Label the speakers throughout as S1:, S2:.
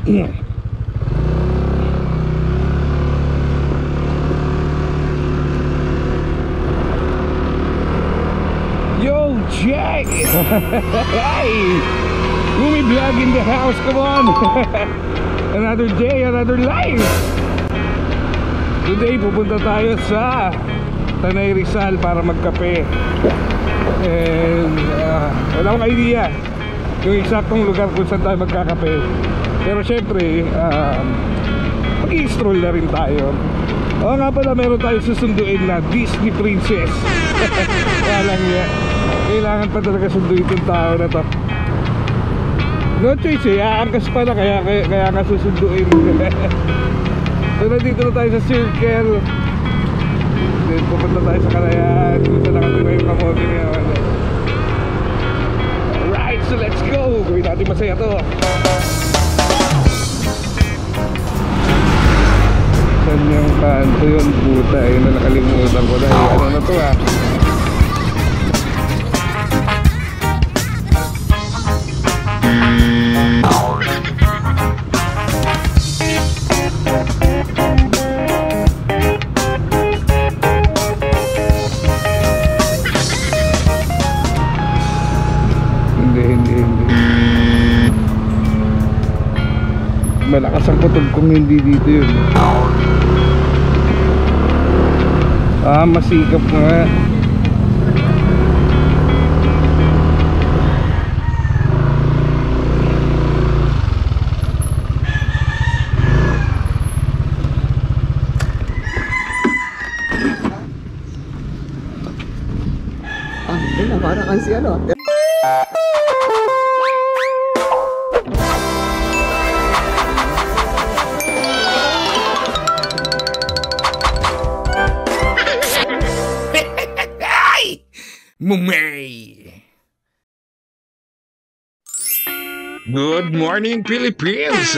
S1: Yo, Jack! Hey! Gumi vlog in the house, come on! Another day, another life! Today, pupunta tayo sa Tanay Rizal para magkape. And wala akong idea yung eksaktong lugar kung saan tayo magkakape. Pero syempre, mag-i-stroll na rin tayo. Oo nga pala, meron tayo susunduin na Disney Princess. Walang yan. Kailangan pa talaga sunduin itong tao na to. No choice eh, aangkas pala kaya nga susunduin. So nandito na tayo sa Circle. Then pupunta tayo sa Kalayan. Kung saan nakatira yung kamote niya. Alright, so let's go. Gawin natin masaya to. Saan yung kanto yun? Puta eh, na nakalimutan ko na eh. Ano na to ah? Hindi. Malakas ang kutob kung hindi dito yun. Masikap nga.
S2: Parang kan si ano.
S1: Mumay! Good morning, Philippines!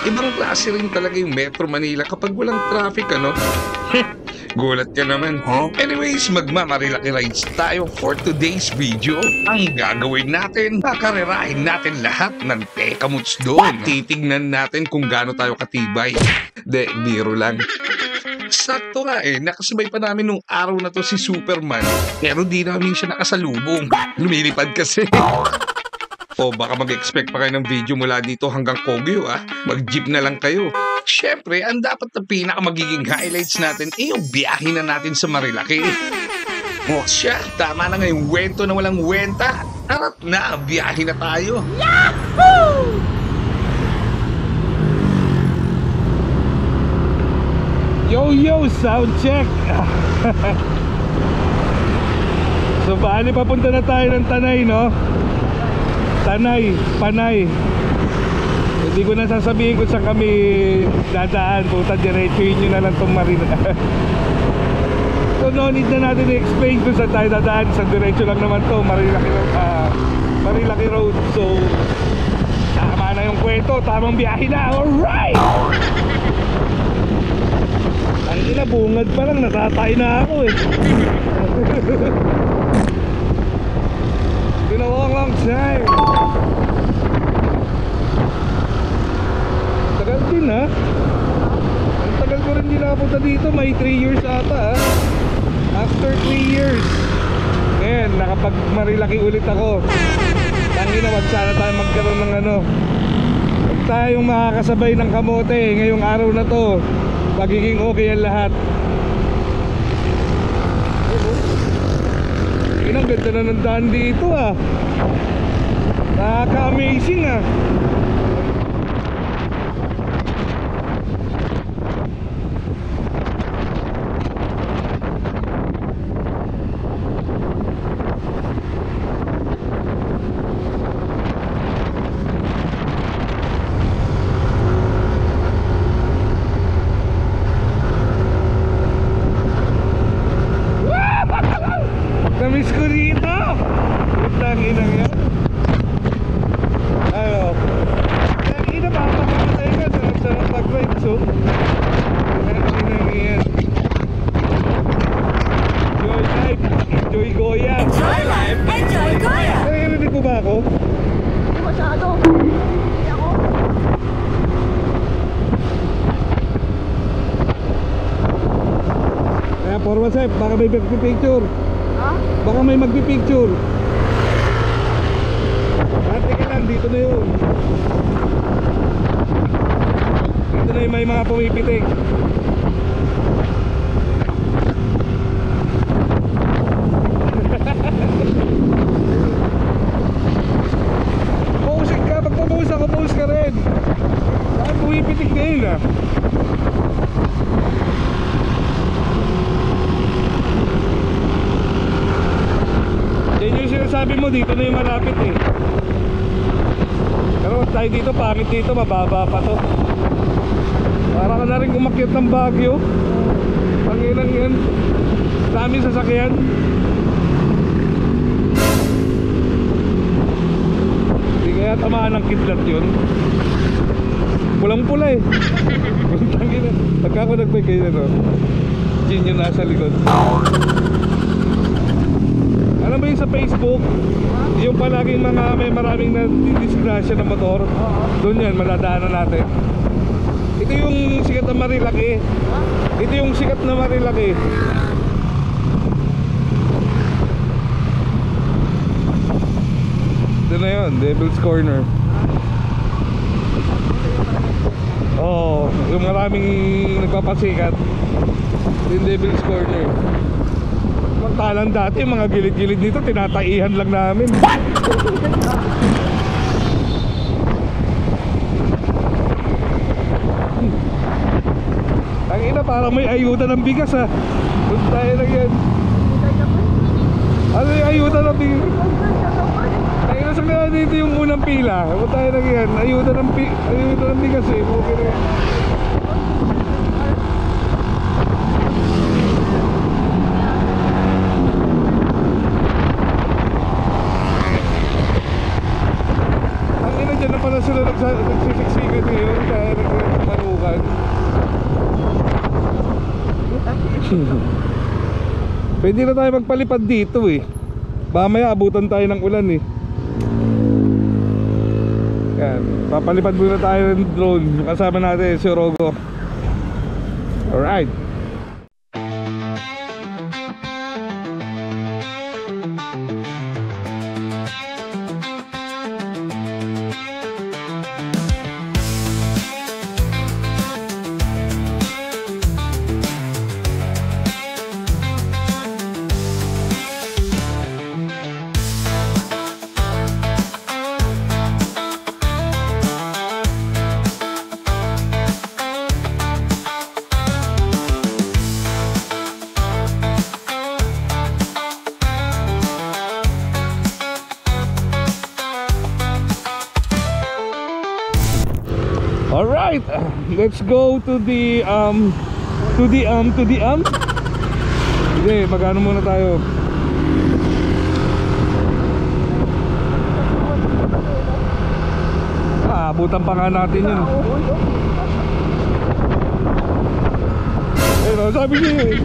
S1: Ibang klase rin talaga yung Metro Manila kapag walang traffic, ano? Gulat ka naman. Anyways, magmamarilaki rides tayo for today's video. Ang gagawin natin, kakarerahin natin lahat ng tekamuts doon. Titignan natin kung gaano tayo katibay. Biro lang. Sakto nga eh, nakasabay pa namin nung araw na to si Superman. Pero di namin siya nakasalubong. Lumilipad kasi. O baka mag-expect pa kayo ng video mula dito hanggang Kogyo ah. Mag-jeep na lang kayo. Siyempre, ang dapat na pinaka magiging highlights natin ay yung biyahe na natin sa Marilaki. O siya, tama na ngayong wento na walang wenta. Harap na, biyahe na tayo. Yahoo! Yo, sound check! So, bali papunta na tayo ng Tanay, no? Tanay, Panay. Hindi ko na sasabihin kung saan kami dadaan. Puta, diretsuhin nyo na lang itong marina. So, no need na natin i-explain kung saan tayo dadaan. Sa diretso lang naman to, Marilaki Road. So, tama na yung kwento. Tamang biyahe na. Alright! Ang inabungad pa lang, natatay na ako eh. Been a long time. Tagal din ha. Ang tagal ko rin nila dito. May 3 years ata ha. After 3 years ngayon, nakapag-Marilaki ulit ako. Tangina, wag sana tayo magkaroon ng ano. Huwag tayong makakasabay ng kamote ngayong araw na to. Magiging okay ang lahat. Ang ganda na ng daan dito ah. Nakaka-amazing ah. Namiss ko rito. Putang ina yan. Ayo.
S3: Norma Sep, baka may magpipicture.
S2: Ha?
S3: Baka may magpipicture. Ate ka lang, dito na yun. Dito na yung may mga pumipitik. Pose ka, pag pumose ako, pose ka rin. Saan pumipitik ngayon ah? Yan yung sinasabi mo, dito na yung malapit eh. Pero tayo dito, pangit dito, mababa pa to. Para ka na rin umakyat ng Baguio. Pangilang yan. Dami sasakyan. Hindi kaya tamaan ng kidlat yun. Pulang pula eh. Pagka ako nagbay kayo no, Gin yung nasa likod. Alam mo yung sa Facebook, yung palaging mga may maraming nadidisgrasya ng motor, doon yan, maladaanan natin. Ito yung sikat na Marilaki. Ito yung sikat na Marilaki. Ito na yun, Devil's Corner. Oo, yung maraming nagpapasikat. Ito yung Devil's Corner. Talang dati, mga gilid-gilid nito, tinataihan lang namin. Ang ina, parang may ayuda ng bigas ha. Doon tayo lang yan. Ano yung ayuda ng bigas? Ang ina, sa kaya dito yung unang pila. Doon tayo lang yan. Ayuda ng bigas eh. Okay na yan. Diyan na pala sila nagsisiksikan ngayon kaya nagmanukan. Pwede na tayo magpalipad dito eh. Mamaya abutan tayo ng ulan eh. Yan, papalipad muna tayo ng drone. Kasama natin si Rogo. Alright. Alright, let's go to the Sige, magano muna tayo. Abutan pa nga natin yun. Ayun, sabi niyo eh.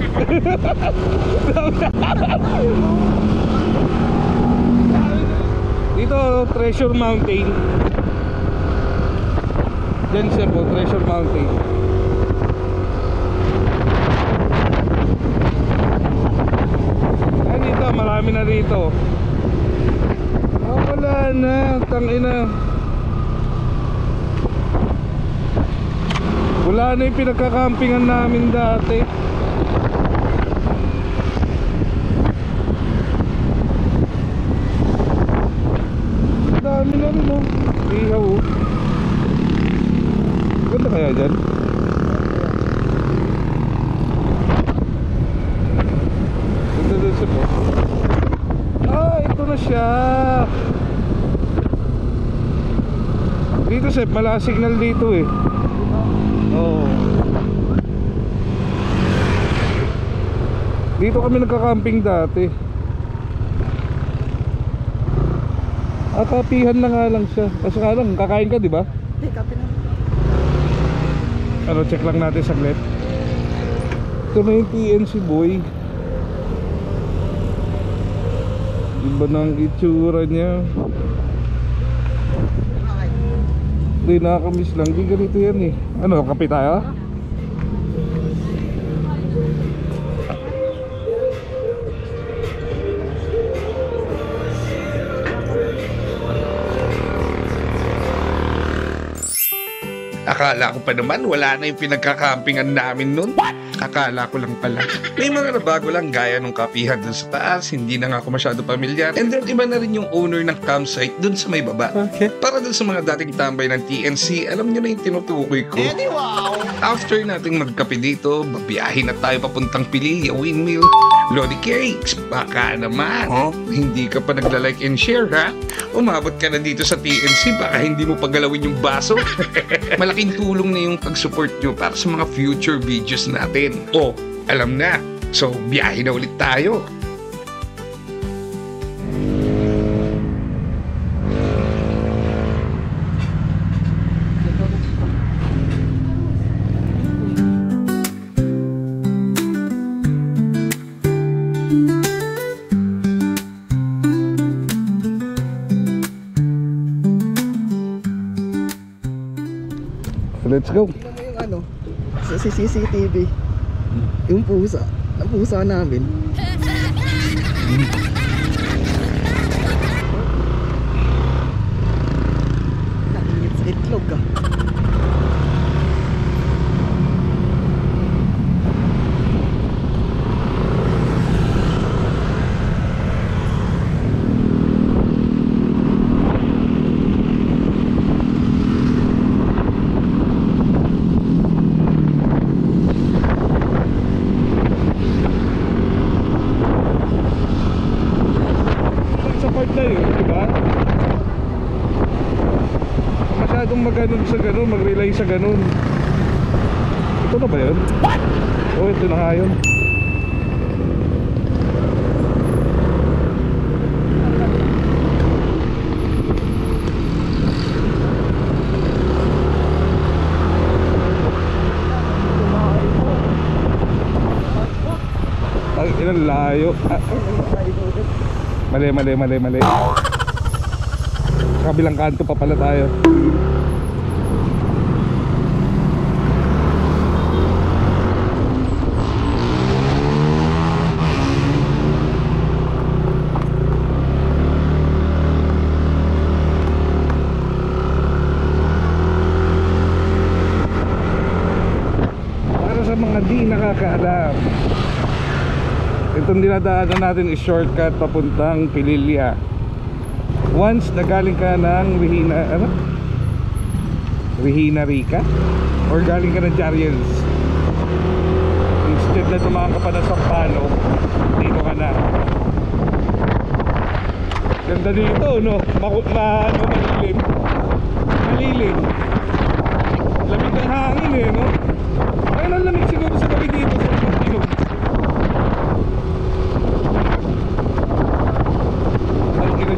S3: Dito, Treasure Mountain. Diyan siya po, Treasure Mountain. Ay dito, marami na dito. Oh, wala na, tangina. Wala na yung pinagkakampingan namin dati. Dami na rin oh. Ihaw oh. Ganda kaya dyan? Ganda dun siya po. Ah, ito na siya. Dito Sep, mala signal dito eh. Oo. Dito kami nagka-camping dati. Kapihan na nga lang siya. Kasi nga lang, kakain ka diba?
S2: Hindi, kape na.
S3: Ano, check lang natin saglit. Ito na yung TNC boy. Iba ng itsura niya. Hindi, nakakamiss lang. Di ganito yan eh. Ano, kape tayo?
S1: Akala ko pa naman wala na yung pinagkakampingan namin nun. Akala ko lang pala. May mga nabago lang gaya nung kapihan dun sa taas, hindi na nga ako masyado pamilyar. And then iba na rin yung owner ng campsite dun sa may baba.
S2: Okay.
S1: Para dun sa mga dating tambay ng TNC, alam nyo na yung tinutukoy ko. After nating magkape dito, babiyahin na tayo papuntang Pililla Windmill. Lodi Cakes, baka naman. Hindi ka pa nagla-like and share, ha? Umabot ka na dito sa TNC, baka hindi mo pagalawin yung baso. Malaking tulong na yung pag-support nyo para sa mga future videos natin. Oh, alam na. So, biyahe na ulit tayo.
S3: Let's go.
S2: Tingnan mo yung ano, sa CCTV. Yung pusa. Ang pusa namin. Nakingit sa itlog ah.
S3: Sa part na yun, di ba? Masyadong mag-ganun sa ganun, mag-relay sa ganun. Ito na ba yun? Oh, ito na nga yun. Ang ilang layo. Mali. Kabilang kanto pa pala tayo. Para sa mga di nakakaalam, itong dinadaanan natin is shortcut papuntang Pililla. Once na galing ka ng Regina Rica or galing ka ng Jariels, instead na tumakan ka pa ng Sampano, dito ka na. Ganda dito, no? Malilim. Lamig ng hangin eh, no? Ayun ang lamig siguro sa gabi dito sa Pagkinog.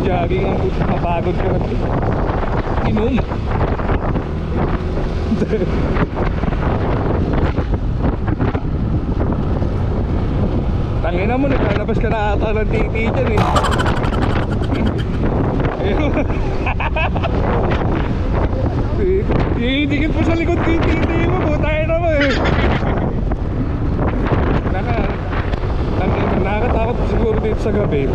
S3: Jogging, mapagod ka na. Inom. Tangina mo, naglalabas ka na ata ng titi dyan eh. Dikit po sa likod titi mo, butay na mo eh. Nakakatakot siguro dito sa gabi.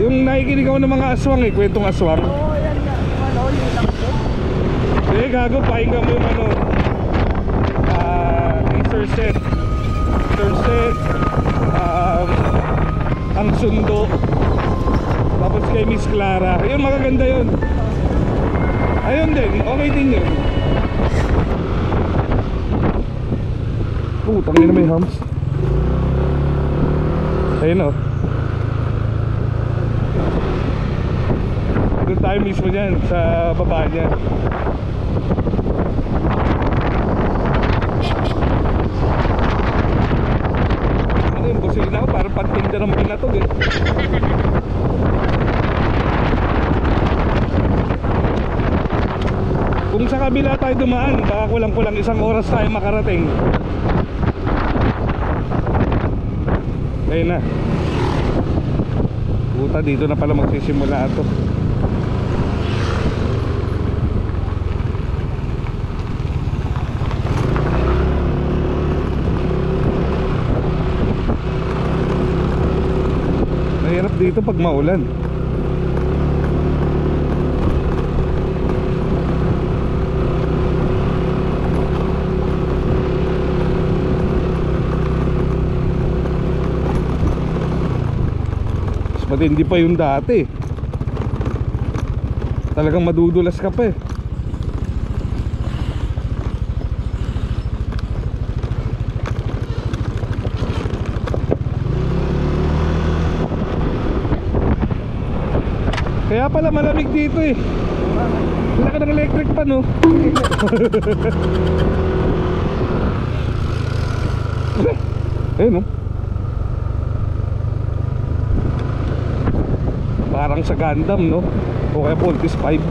S3: Yung nakikinig ako ng mga aswang eh, kwentong aswang.
S2: Oo, yan na. Ano, yung lakso.
S3: Eh, gago, pakinggan mo yung ano, Mr. Set, ang sundo, tapos kay Miss Clara. Yun, magaganda yun. Ayun din, okay din yun. Putang ina, may hams. Ayun o. Doon tayo mismo dyan, sa baba niya. Ano yung busina ko? Parang pantinda ng pinatog eh. Kung sa kabila tayo dumaan, baka kulang-kulang isang oras tayo makarating. Ayun na. Puta, dito na pala magsisimula ito. Mahirap dito pag maulan. Matindi pa yung dati. Talagang madudulas ka pa eh. Kaya pala malamig dito eh. Laki ng electric pan no. Ayun no. Parang sa Gundam no. O kaya Voltis 5.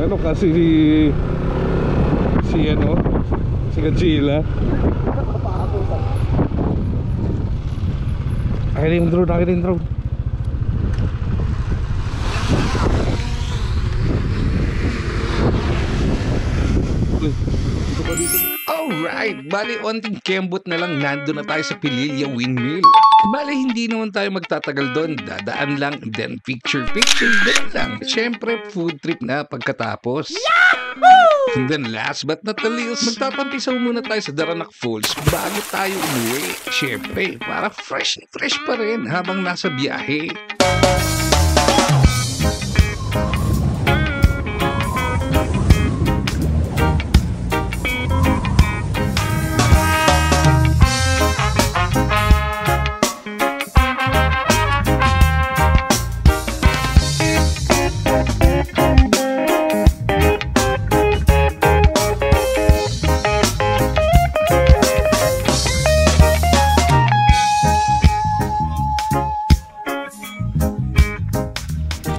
S3: Ano kasi si ano, si Godzilla. Akin yung drone, akin yung drone.
S1: Alright, bali onting kembot na lang nandun na tayo sa Pililla Windmill. Bali hindi naman tayo magtatagal doon, dadaan lang, then picture, ganun lang. Siyempre food trip na pagkatapos. Yahoo! And then last but not the least, magtatampisaw muna tayo sa Daranac Falls bago tayo umuwi. Siyempre, para fresh pa rin habang nasa biyahe.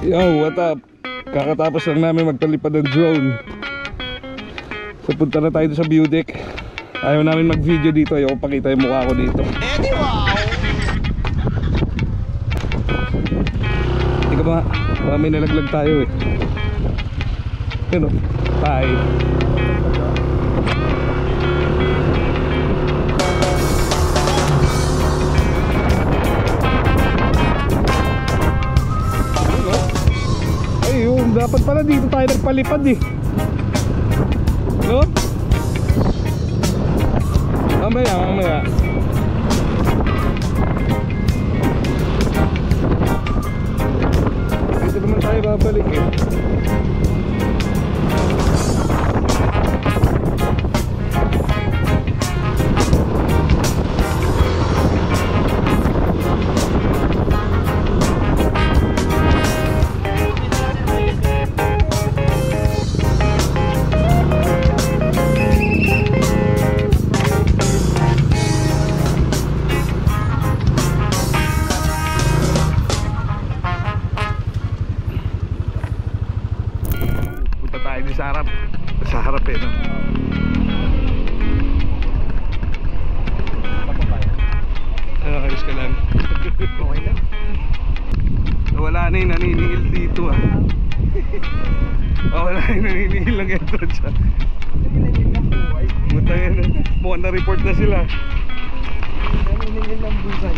S3: Yo, what up? Kakatapos lang namin magtalipad ng drone. So punta na tayo sa view deck. Ayaw namin mag video dito. Ayaw ko pakita yung mukha ko dito. Hindi ka ba? Baka may nalaglag tayo eh. Ano? Bye. Dapat pala dito tayo nagpalipad eh. No? Mamaya. Dito naman tayo babalik eh. Sa harap eh no? Ayos ka lang.
S2: Okay lang.
S3: Wala na yung naniningil dito ah. Wala na yung naniningil lang ito siya.
S2: Naniningil ng buhay.
S3: Butang yan. Mukhang na-report na sila.
S2: Naniningil ng buhay.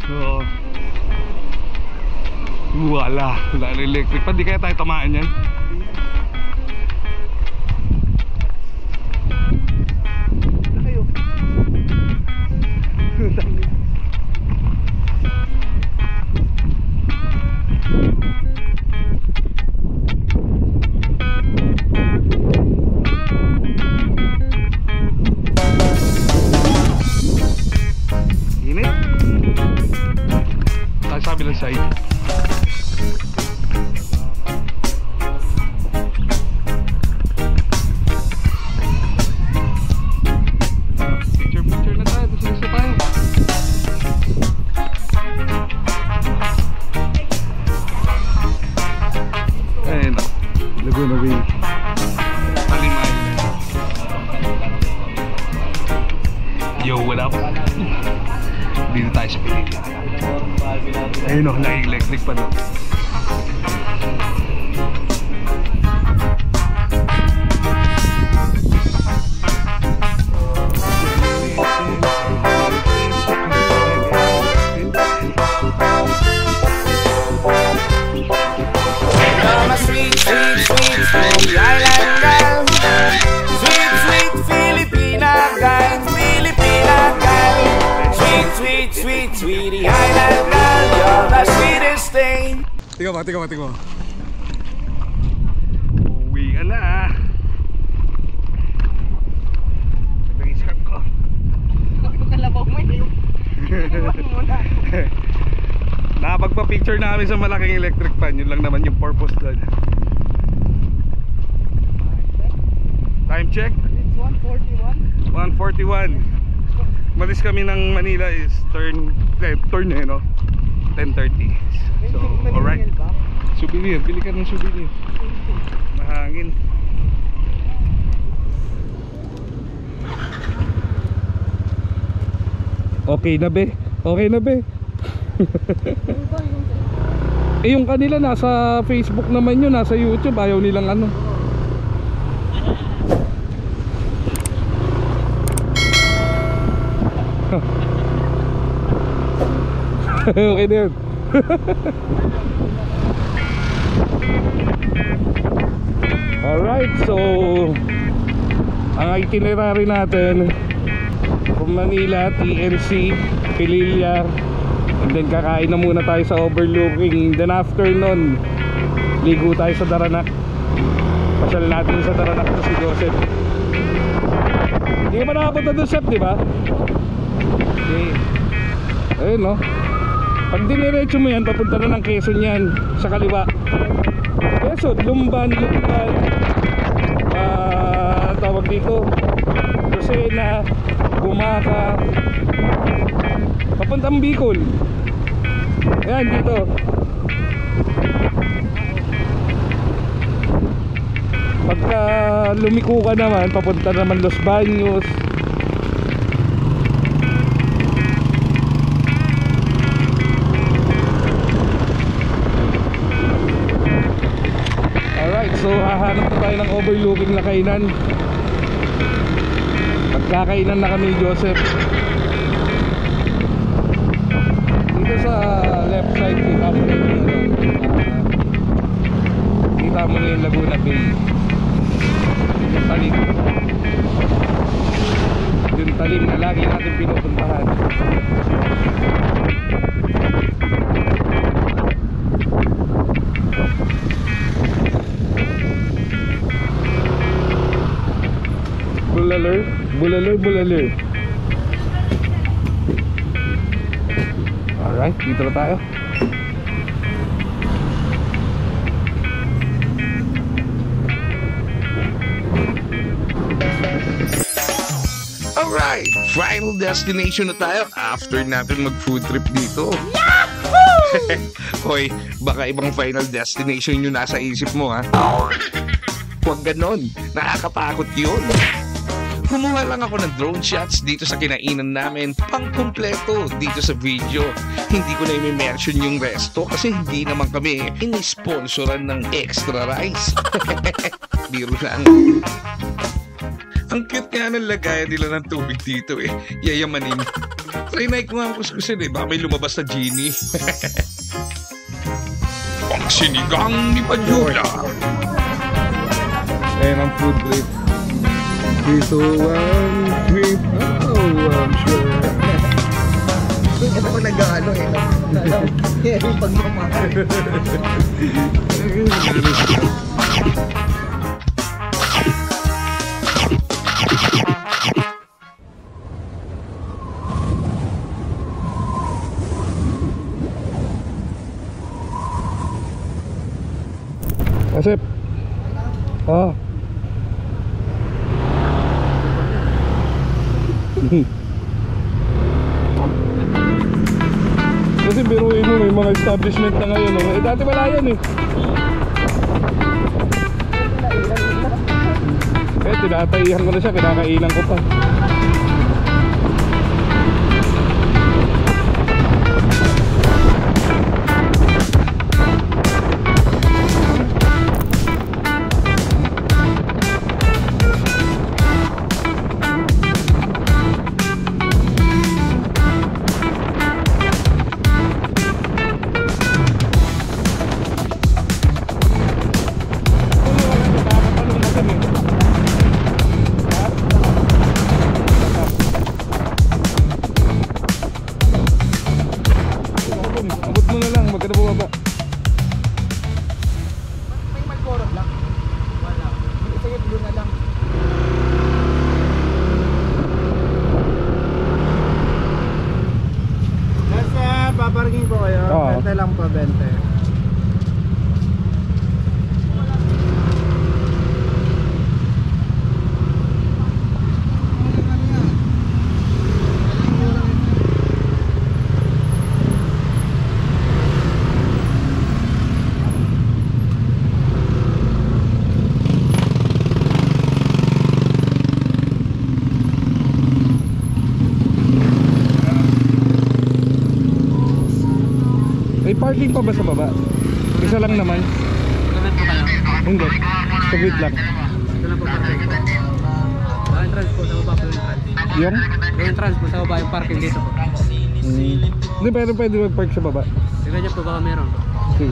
S3: Oo. Wala na electric pa. Di kaya tayo tamaan yan.
S2: Ano kayo?
S3: Init. Tayo sa kabilang side. Picture na tayo. Gusto tayo. Ayun na. Laguna Bay. Talimay. Yo, what up? Dito tayo sa Pililla. Ayun o, nag-electric pa doon. Tingnan mo. Uwi ka na. Naging scarf ko.
S2: Kalabaw mo eh.
S3: Nakapagpa-picture na kami sa malaking electric fan. Yun lang naman yung purpose doon. Time check?
S2: It's 1:41.
S3: 1:41. Malis kami ng Manila is turn eh, no? 10:30. So, alright. Souvenir, bili ka ng souvenir. Mahangin. Okay na be. Eh yung kanila nasa Facebook naman yun, nasa YouTube, ayaw nilang ano. Okay na yun. Alright, so ang itinerary natin from Manila, TNC, Pililla, and then kakain na muna tayo sa overlooking. Then after nun, ligo tayo sa Daranac. Pasyal natin sa Daranac to si Joseph. Hindi ka pa nakapunta doon, Chef, di ba? Okay. Ayun, no? Pag diniretso mo yan, papunta na ng Quezon yan, sa kaliwa. Quezon, Lumban, tawag dito, Lucena, Bumaca, papuntang Bicol. Ayan, dito. Pagka lumiko ka naman, papunta naman Los Baños. So hahanap na tayo ng overlooking na kainan. Magkakainan na kami, Joseph. Dito sa left side, kita mo na yung Laguna Bay. Yung talim. Yung talim na lagi natin pinupuntahan. Bulaler. Alright, dito na tayo.
S1: Alright, final destination na tayo after natin mag food trip dito. Hoy, baka ibang final destination yung nasa isip mo, ha? Huwag ganon, nakakatakot yun. Kumuha lang ako ng drone shots dito sa kinainan namin, pang kumpleto dito sa video. Hindi ko na i-mention yung resto kasi hindi naman kami in-sponsoran ng extra rice. Biro lang. Ang cute nga ng lagayan nila ng tubig dito eh. Yayamanin. Trinay ko nga ang kuskusin eh, baka may lumabas na genie. Ang sinigang ni Padyola.
S3: Ayan ang food trip. So trip. Oh, I'm sure.
S2: Ito ko nag-ano eh. Yung pagmamahal.
S3: Asep. Kasi biruin mo, may mga establishment na ngayon, no? Eh dati wala yan eh. Eh tinatayihan ko na siya, kinakainan ko pa. parking pa ba sa baba? Isa lang naman.
S4: Comment po kayo.
S3: Hindi. Saglit lang.
S4: Ito lang po parking po. Entrance po sa baba po yung entrance.
S3: Yung?
S4: Yung entrance po sa baba yung parking dito po.
S3: Hindi, pero pwede mag-park sa baba.
S4: Tignan niyo po baka meron.
S3: Okay.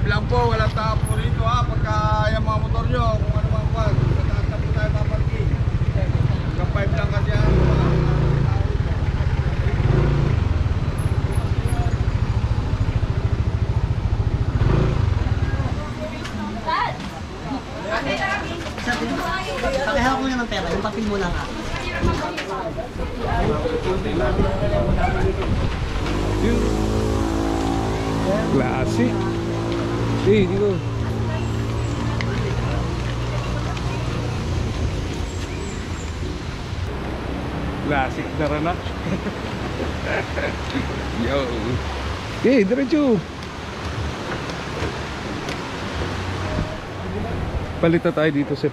S5: Lang po, walang tao po rito ha. Pagka yung mga motor nyo, kung ano mga kwan, sa po tayo paparking. Hanggang 5 lang kasi yan.
S2: Pakihawak mo naman pera, yung papel mo lang ha.
S3: Klase. Dito. Classic na rana.
S1: Yo.
S3: Diretso. Palit na tayo dito, Sep.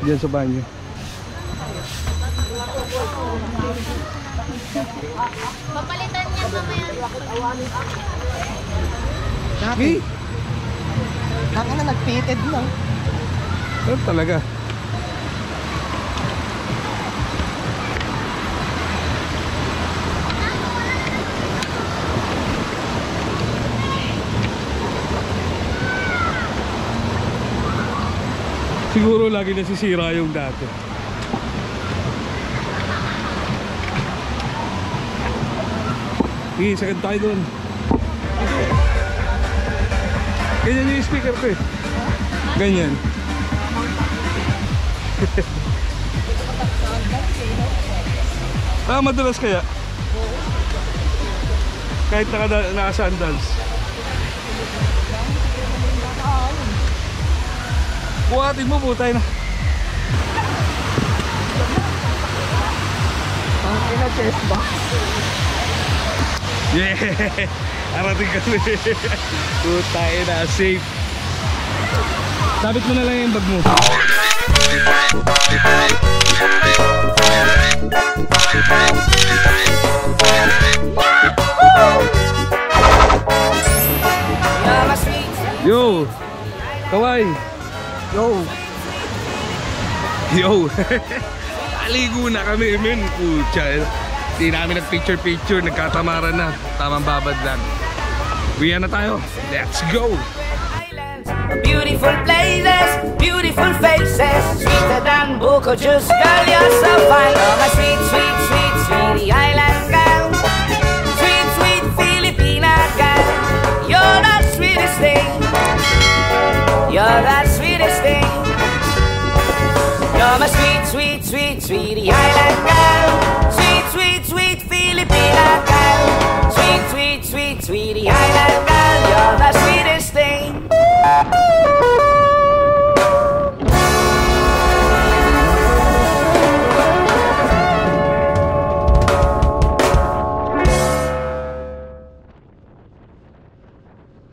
S3: Diyan sa banyo.
S6: Papalitan niya mamaya.
S3: Dati.
S2: Naka na nag-fitted lang.
S3: Ano talaga? Siguro lagi nasisira yung dati. Sagad tayo doon. Ganyan yung speaker ko eh. Ganyan. Madalas kaya? Kahit naka-sandals. Buhatin mo, butay na.
S2: Ang ina chest box.
S3: Yeah! Arating kami. Butay na, safe. Sabit mo na lang yung bag mo. Yo! Kawai!
S2: Yo!
S3: Yo! Aligo na kami, men. Pucha. Hindi namin nag-picture-picture. Nagkatamaran na. Tamang babad lang. Uwi na tayo. Let's go!
S7: Beautiful places, beautiful faces, sweeter than Buko Juice. Girl, you're so fine. You're my sweet, sweet, sweet, sweetie island girl. Sweet, sweet Filipina girl. You're the sweetest thing. You're the sweetest thing. You're my sweet, sweet, sweet, sweetie island girl. Sweet, sweet, sweet Filipina girl. Sweet, sweet, sweet, sweetie island girl. You're